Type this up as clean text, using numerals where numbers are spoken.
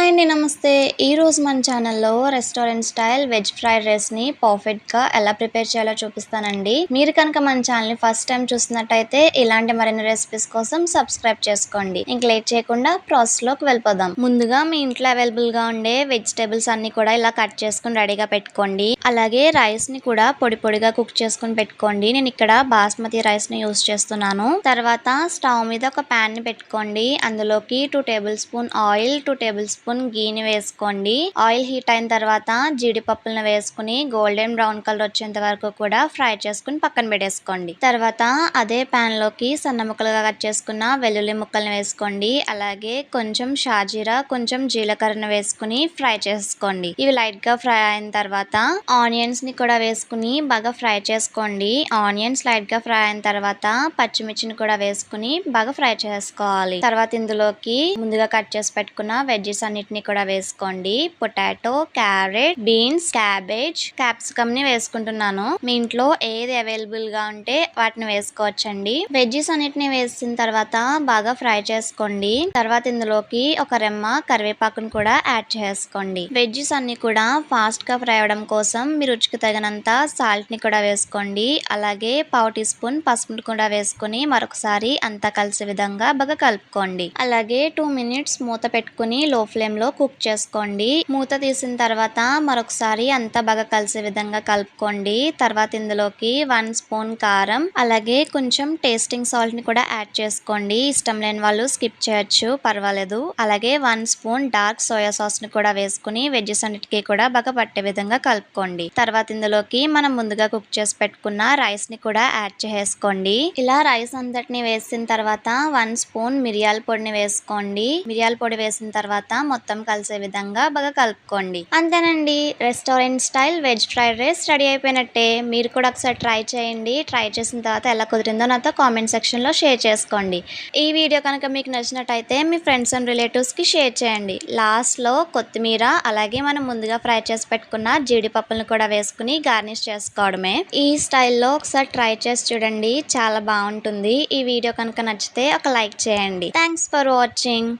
Hi అండి. నమస్తే. ఈరోజు మన ఛానల్లో రెస్టారెంట్ స్టైల్ వెజ్ ఫ్రైడ్ రైస్ని పర్ఫెక్ట్గా ఎలా ప్రిపేర్ చేయాలో చూపిస్తానండి. మీరు కనుక మన ఛానల్ని ఫస్ట్ టైం చూస్తున్నట్టయితే ఇలాంటి మరిన్ని రెసిపీస్ కోసం సబ్స్క్రైబ్ చేసుకోండి. ఇంక లేట్ చేయకుండా ప్రాసెస్లోకి వెళ్ళిపోదాం. ముందుగా మీ ఇంట్లో అవైలబుల్గా ఉండే వెజిటేబుల్స్ అన్ని కూడా ఇలా కట్ చేసుకుని రెడీగా పెట్టుకోండి. అలాగే రైస్ని కూడా పొడి పొడిగా కుక్ చేసుకుని పెట్టుకోండి. నేను ఇక్కడ బాస్మతి రైస్ని యూస్ చేస్తున్నాను. తర్వాత స్టవ్ మీద ఒక ప్యాన్ని పెట్టుకోండి. అందులోకి 2 tablespoon oil, 2 tablespoon గీని వేసుకోండి. ఆయిల్ హీట్ అయిన తర్వాత జీడిపప్పులను వేసుకుని గోల్డెన్ బ్రౌన్ కలర్ వచ్చేంత వరకు కూడా ఫ్రై చేసుకుని పక్కన పెట్టేసుకోండి. తర్వాత అదే ప్యాన్ లోకి సన్న ముక్కలుగా కట్ చేసుకున్న వెల్లుల్లి ముక్కల్ని వేసుకోండి. అలాగే కొంచెం షాజీరా, కొంచెం జీలకర్రను వేసుకుని ఫ్రై చేసుకోండి. ఇవి లైట్ గా ఫ్రై అయిన తర్వాత ఆనియన్స్ ని కూడా వేసుకుని బాగా ఫ్రై చేసుకోండి. ఆనియన్స్ లైట్ గా ఫ్రై అయిన తర్వాత పచ్చిమిర్చిని కూడా వేసుకుని బాగా ఫ్రై చేసుకోవాలి. తర్వాత ఇందులోకి ముందుగా కట్ చేసి పెట్టుకున్న వెజ్జెస్ అన్నిటిని కూడా వేసుకోండి. Potato, carrot, beans, cabbage, capsicum ని వేసుకుంటున్నాను. మీ ఇంట్లో ఏది అవైలబుల్ గా ఉంటే వాటిని వేసుకోవచ్చండి. వెజ్జెస్ అన్నిటిని వేసిన తర్వాత బాగా ఫ్రై చేసుకోండి. తర్వాత ఇందులోకి ఒక రెమ్మ కరివేపాకును కూడా యాడ్ చేసుకోండి. వెజ్జెస్ అన్ని కూడా ఫాస్ట్ గా ఫ్రై అవడం కోసం మీ రుచికి తగినంత సాల్ట్ ని కూడా వేసుకోండి. అలాగే 1/2 టీ స్పూన్ పసుపును కూడా వేసుకుని మరొకసారి అంతా కలిసే విధంగా బాగా కలుపుకోండి. అలాగే 2 మినిట్స్ మూత పెట్టుకుని లో ఫ్లేమ్ లో కుక్ చేసుకోండి. మూత తీసిన తర్వాత మరొకసారి అంతా బాగా కలిసే విధంగా కలుపుకోండి. తర్వాత ఇందులోకి 1 స్పూన్ కారం, అలాగే కొంచెం టేస్టింగ్ సాల్ట్ ని కూడా యాడ్ చేసుకోండి. ఇష్టం లేని వాళ్ళు స్కిప్ చేయొచ్చు, పర్వాలేదు. అలాగే 1 స్పూన్ డార్క్ సోయా సాస్ ని కూడా వేసుకుని వెజ్జెస్ అన్నిటికీ కూడా బాగా పట్టే విధంగా కలుపుకోండి. తర్వాత ఇందులోకి మనం ముందుగా కుక్ చేసి పెట్టుకున్న రైస్ ని కూడా యాడ్ చేసుకోండి. ఇలా రైస్ అంతటిని వేసిన తర్వాత 1 స్పూన్ మిరియాల పొడిని వేసుకోండి. మిరియాల పొడి వేసిన తర్వాత మొత్తం కలిసే విధంగా బాగా కలుపుకోండి. అంతేనండి, restaurant style veg fried rice ready అయిపోయినట్టే. మీరు కూడా ఒకసారి ట్రై చేయండి. ట్రై చేసిన తర్వాత ఎలా కుదిరిందో నాతో కామెంట్ సెక్షన్ లో షేర్ చేసుకోండి. ఈ వీడియో కనుక మీకు నచ్చినట్టయితే మీ ఫ్రెండ్స్ అండ్ రిలేటివ్స్ కి షేర్ చేయండి. లాస్ట్ లో కొత్తిమీర, అలాగే మనం ముందుగా ఫ్రై చేసి పెట్టుకున్న జీడిపప్పులను కూడా వేసుకుని గార్నిష్ చేసుకోవడమే. ఈ స్టైల్లో ఒకసారి ట్రై చేసి చూడండి, చాలా బాగుంటుంది. ఈ వీడియో కనుక నచ్చితే ఒక లైక్ చేయండి. Thanks for watching.